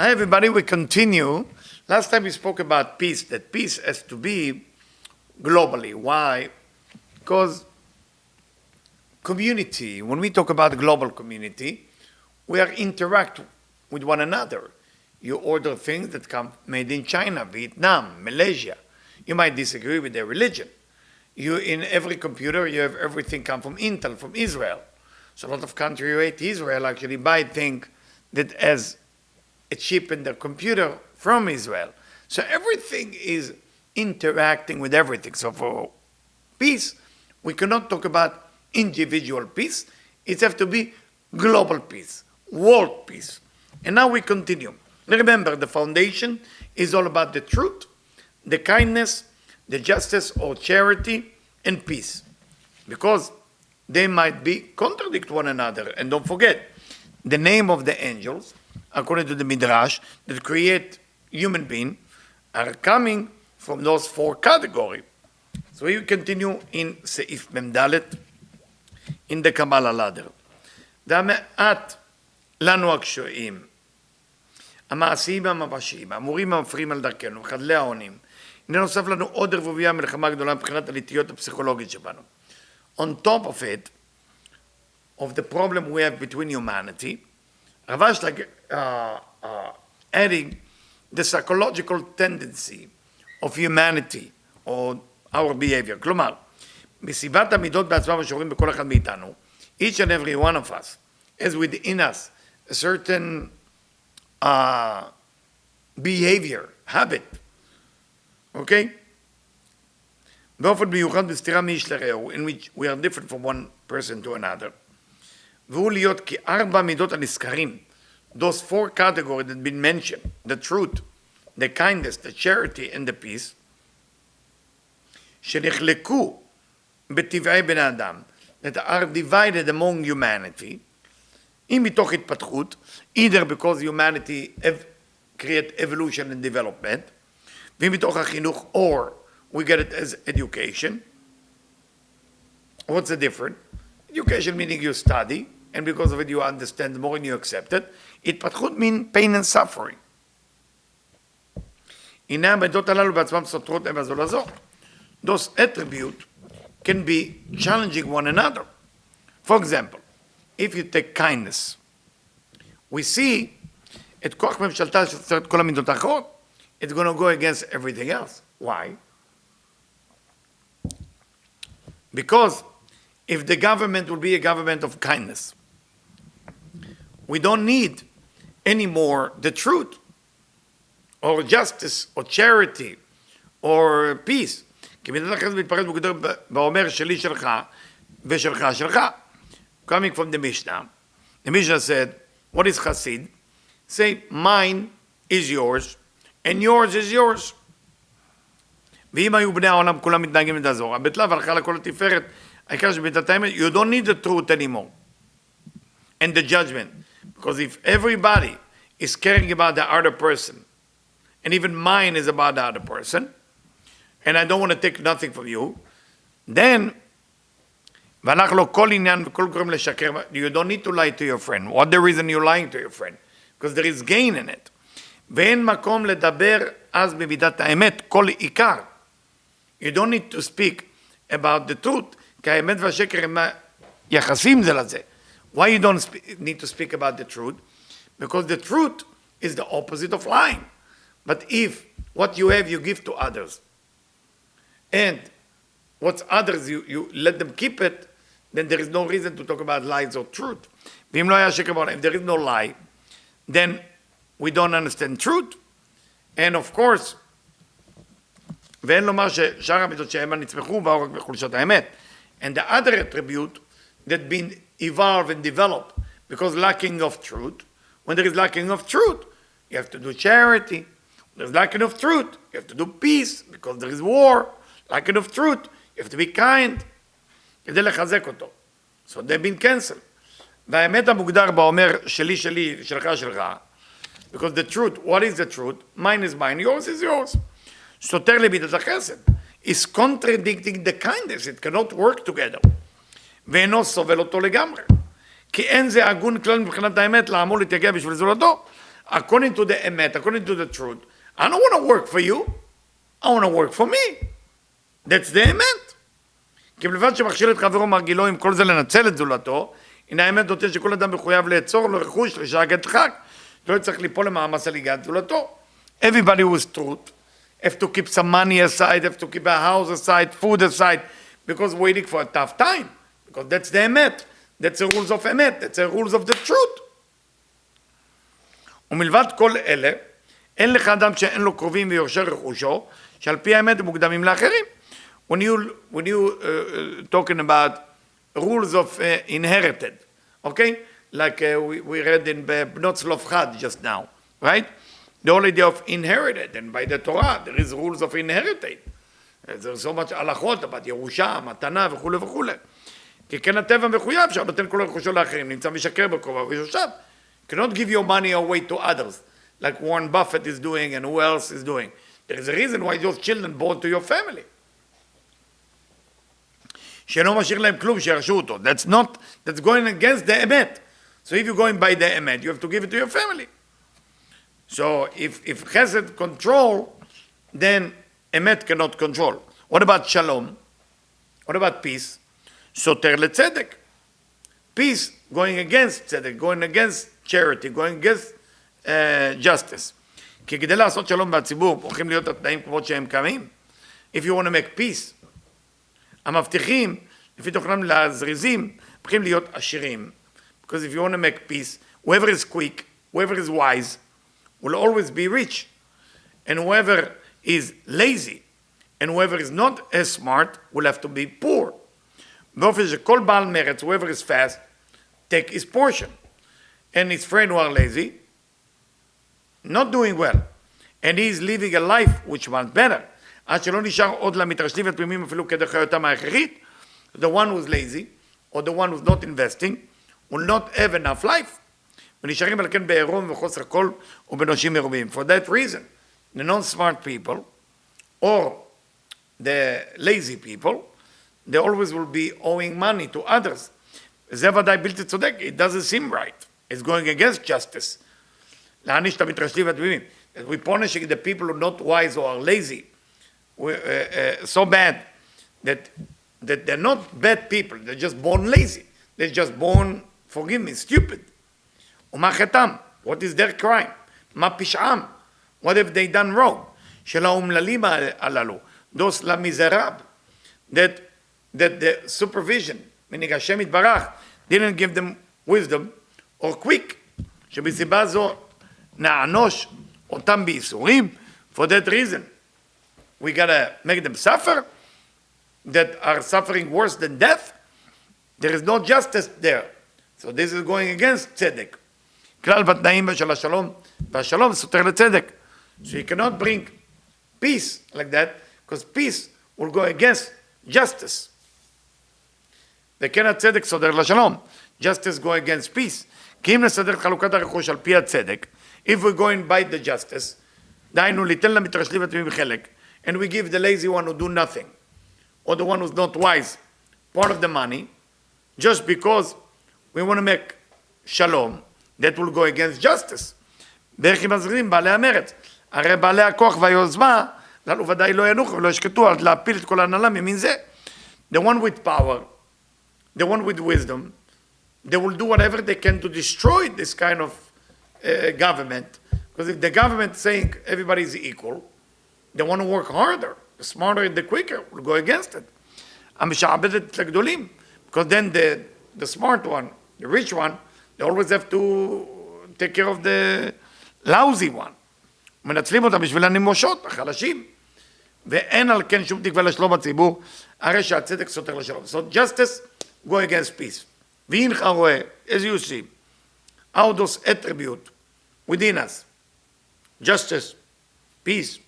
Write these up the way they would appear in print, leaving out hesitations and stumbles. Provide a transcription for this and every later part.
Hi everybody, we continue. Last time we spoke about peace, that peace has to be globally. Why? Because community, when we talk about global community, we are interact with one another. You order things that come made in China, Vietnam, Malaysia. You might disagree with their religion. You, in every computer, you have everything come from Intel, from Israel. So a lot of countries who hate Israel actually buy things that has a chip in their computer from Israel. So everything is interacting with everything. So for peace, we cannot talk about individual peace. It has to be global peace, world peace. And now we continue. Remember, the foundation is all about the truth, the kindness, the justice or charity, and peace. Because they might be contradict one another. And don't forget, the name of the angels, according to the Midrash, that create human beings, are coming from those four categories. So we continue in Seif Memdalet, in the Kabbalah ladder. והמעט לנו הקשויים, המעשיים המבשים, האמורים המפריעים על דרכנו, מחדלי העונים. הנה נוסף לנו עוד רבוביה מלחמה גדולה מבחינת הליטיות הפסיכולוגית שבנו. On top of it, of the problem we have between humanity, Rav Ashlag adding the psychological tendency of humanity or our behavior. כלומר, מסיבת המידות בעצמם שרואים בכל אחד מאיתנו, each and every one of us has within us a certain behavior, habit, okay? באופן מיוחד בסתירה מאיש לרעהו, in which we are different from one person to another. והוא להיות כארבע מידות הנזכרים, those four categories that have been mentioned, the truth, the kindness, the charity, and the peace, שנחלקו בטבעי בן האדם, that are divided among humanity, אם מתוך התפתחות, either because humanity create evolution and development, ואם מתוך החינוך, or we get it as education. What's the difference? Education meaning you study, and because of it you understand more and you accept it. התפתחות means pain and suffering. הנה המידות הללו בעצמם סותרות הן זו לזו. Those attributes can be challenging one another. For example, if you take kindness, we see את כוח ממשלתה שסותר את כל המידות האחרות, it's going to go against everything else. Why? Because if the government will be a government of kindness, we don't need anymore the truth or justice or charity or peace. כי מדינת החסד מתפרט בגדר ואומר שלי שלך ושלך שלך. Coming from the Mishnah, the Mishnah said, what is Chassid? Say, mine is yours and yours is yours. ואם היו בני העולם כולם מתנהגים את הזו, הבטלה והלכה לכל התפארת, העיקר שבית האמת, you don't need the truth anymore. And the judgment. Because if everybody is caring about the other person, and even mine is about the other person, and I don't want to take nothing from you, then, והלך לו כל עניין וכל גורם לשקר, you don't need to lie to your friend. What the reason you're lying to your friend? Because there is gain in it. ואין מקום לדבר אז במידת האמת, כל עיקר. You don't need to speak about the truth, כי האמת והשקר הם יחסים זה לזה. Why you don't need to speak about the truth? Because the truth is the opposite of lying. But if what you have you give to others, and what's others you let them keep it, then there is no reason to talk about lies or truth. ואם לא היה שקר בעולם, if there is no lie, then we don't understand truth. And of course, ואין לומר ששאר המידות שהאמה נצמחו באו רק בחולשת האמת. And the other attribute that been evolved and developed because lacking of truth, when there is lacking of truth, you have to do charity. When there's lacking of truth, you have to do peace because there is war. Lacking of truth, you have to be kind. כדי לחזק אותו. So they've been cancelled. והאמת המוגדר בה אומר שלי שלי, שלך שלך. Because the truth, what is the truth? Mine is mine, yours is yours. סותר למידת החסד. Is contradicting the kindness, it cannot work together. ואינו סובל אותו לגמרי. כי אין זה הגון כלל מבחינת האמת לאמור להתייגע בשביל זולתו. according to the emet, according to the truth, I don't want to work for you, I want to work for me. That's the emet. כי בלבד שמכשיל את חברו מרגילו עם כל זה לנצל את זולתו, הנה האמת נותן שכל אדם מחויב לאצור לו רכוש לשעה דחק, לא צריך ליפול למאמץ הליגת זולתו. Everybody who is truth have to keep some money aside, have to keep a house aside, food aside, because waiting for a tough time. Because that's the emet. That's the rules of emet. That's the rules of the truth. ומלבד כל אלה, אין לך אדם שאין לו קרובים ויורשי רכושו, שעל פי האמת הם מוקדמים לאחרים. When you talking about rules of inherited, okay? Like we read in Bnot Tzlofchad just now, right? The whole idea of inherited, and by the Torah, there is rules of inherited. There's so much הלכות about ירושה, מתנה וכו' וכו'. כי כן הטבע מחויב, שנותן כל רכושו לאחרים, נמצא משקר בקרוביו ויורשיו. Cannot give your money away to others, like Warren Buffett is doing and who else is doing. There is a reason why those children born to your family. שאינו משאיר להם כלום, שירשו אותו. That's going against the emet. So if you're going by the emet, you have to give it to your family. So if chesed control, then emet cannot control. What about shalom? What about peace? Soter letzedek. Peace going against tzedek, going against charity, going against justice. כי כדי לעשות שלום בציבור, הולכים להיות התנאים כמות שהם קמים. If you want to make peace, המבטיחים, לפי תוכנם לזריזים, הולכים להיות עשירים. Because if you want to make peace, whoever is quick, whoever is wise, will always be rich. And whoever is lazy, and whoever is not as smart, will have to be poor. באופן שכל בעל מרץ, whoever is fast, take his portion. And his friend who are lazy, not doing well. And he is living a life which was better. עד שלא נשאר עוד למתרשלים ותמימים אפילו כדי חיותם ההכרחית, the one who's lazy, or the one who's not investing, will not have enough life. ונשארים על כן בעירום וחוסר כל ובנושים מרובים. For that reason, the non-smart people, or the lazy people, they always will be owing money to others. זה ודאי בלתי צודק, it doesn't seem right. It's going against justice. להעניש את המתרשלים והתמימים. We're punishing the people who are not wise or are lazy. So bad that they're not bad people, they're just born lazy. They're just born, forgive me, stupid. ומה חטאם? What is their crime? מה פשעם? What have they done wrong? של האומללים הללו, those למיזרב, that the supervision, meaning השם יתברך, didn't give them wisdom or quick, שבסיבה זו נענוש אותם בייסורים, for that reason. We gotta make them suffer, that are suffering worse than death. There is no justice there. So this is going against tzedek. כלל בתנאים של השלום, והשלום סותר לצדק. So you cannot bring peace like that, because peace will go against justice. וכן הצדק סותר לשלום. Justice go against peace. כי אם נסדר את חלוקת הרכוש על פי הצדק, if we go and bite the justice, דהיינו ליתן למתרשלים ותמימים חלק, and we give the lazy one who do nothing, or the one who's not wise, part of the money, just because we want to make shalom, that will go against justice. ואיך הם מזרימים בעלי המרץ? הרי בעלי הכוח והיוזמה, לנו ודאי לא ינוחו ולא ישקטו על להפיל את כל ההנהלה ממין זה. The one with power, the one with wisdom, they will do whatever they can to destroy this kind of government. Because if the government is saying everybody is equal, they want to work harder. The smarter and the quicker will go against it. המשעבדת לגדולים. Because then the smart one, the rich one, they always have to take care of the lousy one. מנצלים אותם בשביל הנמושות, החלשים. ואין על כן שום תקווה לשלום הציבור, הרי שהצדק סותר לשלום. So justice go against peace. והנך רואה, as you see, how those attributes within us, justice, peace,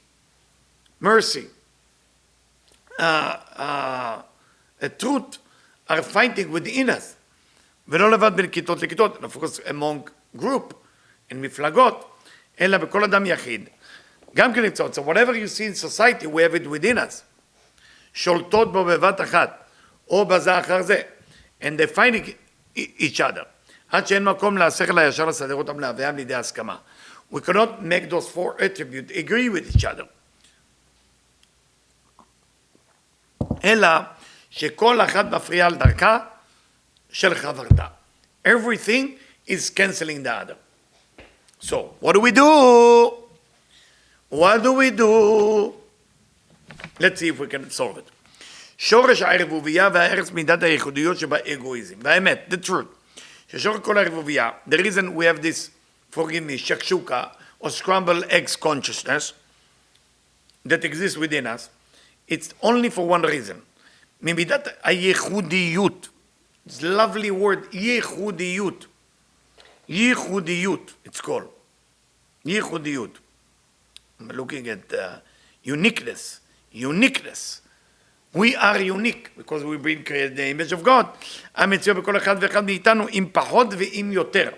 mercy, truth, are fighting within us. ולא לבד בין כיתות לכיתות, of course among group, in מפלגות, אלא בכל אדם יחיד. גם כן נמצאות, so whatever you see in society, we have it within us. שולטות בו בבת אחת, או בזה אחר זה. And they're fighting each other. עד שאין מקום להשכל הישר לסדר אותם להביאם לידי הסכמה. We cannot make those four attributes agree with each other. אלא שכל אחת מפריעה על דרכה של חברתה. Everything is canceling the other. So, what do we do? What do we do? Let's see if we can solve it. שורש הערבוביה והארץ מידת הייחודיות שבאגואיזם. באמת, the truth. ששורש כל הערבוביה, the reason we have this, forgive me, shakshuka, or scrambled eggs consciousness that exists within us, it's only for one reason. ממידת הייחודיות. It's a lovely word, ייחודיות. ייחודיות, it's called. ייחודיות. I'm looking at uniqueness. Uniqueness. We are unique because we've been created in the image of God. המציאות בכל אחד ואחד מאיתנו עם פחות ועם יותר.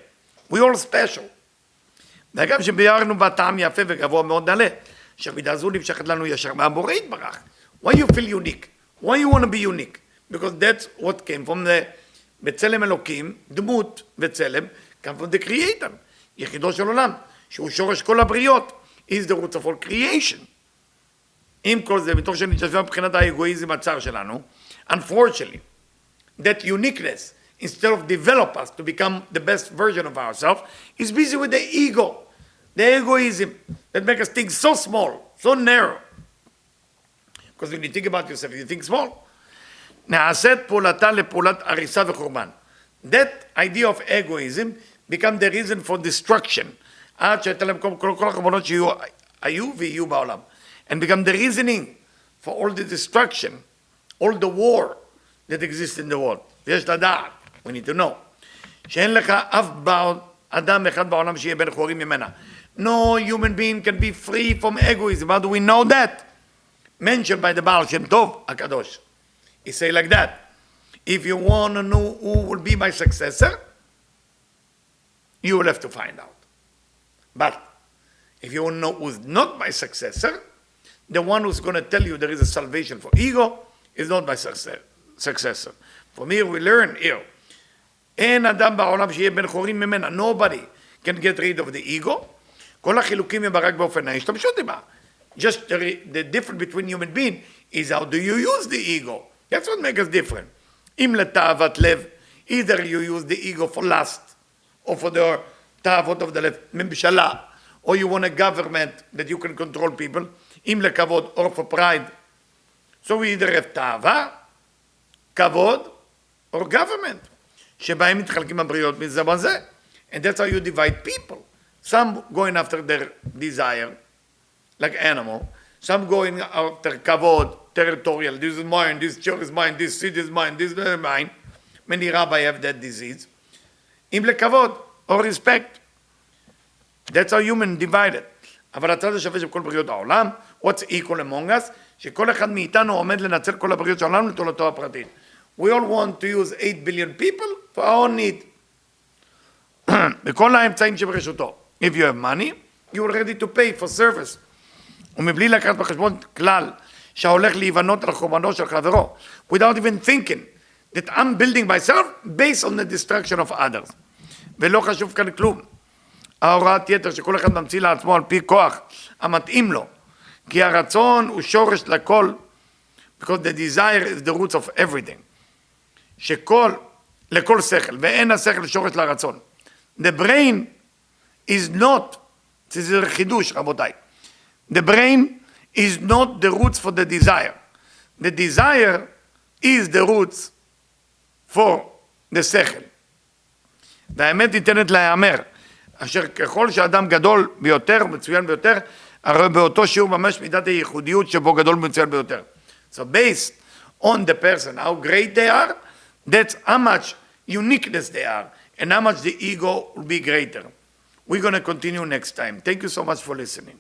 We all special. ואגב שביארנו בטעם יפה וגבוה מאוד נעלה, שהמידה זו נמשכת לנו ישר מהבורא יתברך. Why you feel unique? Why you want to be unique? Because that's what came from the בצלם אלוקים, דמות בצלם, come from the creator. יחידו של עולם, שהוא שורש כל הבריות, is the root of all creation. עם כל זה, מתוך שנתשווה מבחינת האגואיזם הצר שלנו, unfortunately, that uniqueness, instead of develop us to become the best version of ourselves, is busy with the ego, the egoism, that makes us think so small, so narrow. Because when you think about yourself, you think small. נעשית פעולתה לפעולת הריסה וחורבן. That idea of egoism become the reason for destruction. עד שהייתה להם כל החורבנות שהיו ויהיו בעולם. And become the reasoning for all the destruction, all the war that exists in the world. ויש לדעת, we need to know, שאין לך אף אדם אחד בעולם שיהיה בן חורים ממנה. No human being can be free from egoism. How do we know that? Mentioned by the Baal Shem Tov HaKadosh. He say like that, if you want to know who will be my successor, you will have to find out. But if you want to know who's not my successor, the one who's going to tell you there is a salvation for ego is not my successor. From here we learn here, אין אדם בעולם שיהיה בן חורים ממנה. Nobody can get rid of the ego. כל החילוקים הם רק באופן ההשתמשות בה. Just the difference between human being is how do you use the ego. That's what makes us different. אם לתאוות לב, either you use the ego for lust, or for the תאוות of the לב, ממשלה, or you want a government that you can control people, אם לכבוד, or for pride. So we either have תאווה, כבוד, or government, שבהם מתחלקים הבריות מזה בזה. And that's how you divide people. Some going after their desire, like animal. Some going after kavod, territorial. This is mine, this church is mine, this city is mine, this is mine. Many rabbis have that disease. Im lekavod, or respect. That's how human divided. אבל הצד השווה של כל בריאות העולם, what's equal among us, שכל אחד מאיתנו עומד לנצל כל הבריאות של העולם לתולדתו הפרטית. We all want to use 8 billion people for our own need. בכל האמצעים שברשותו. If you have money, you are ready to pay for service. ומבלי לקחת בחשבון כלל שהולך להיבנות על חורבנו של חברו, without even thinking that I'm building myself based on the destruction of others. ולא חשוב כאן כלום. ההוראת יתר שכל אחד ממציא לעצמו על פי כוח המתאים לו, כי הרצון הוא שורש לכל, because the desire is the roots of everything. לכל שכל, ואין השכל שורש לרצון. The brain is not, זה חידוש רבותיי, the brain is not the roots for the desire. The desire is the roots for the שכל. והאמת ניתנת להיאמר, אשר ככל שאדם גדול ביותר ומצוין ביותר, הרי באותו שיעור ממש מידת הייחודיות שבו גדול ומצוין ביותר. So based on the person, how great they are, that's how much uniqueness they are, and how much the ego will be greater. We're going to continue next time. Thank you so much for listening.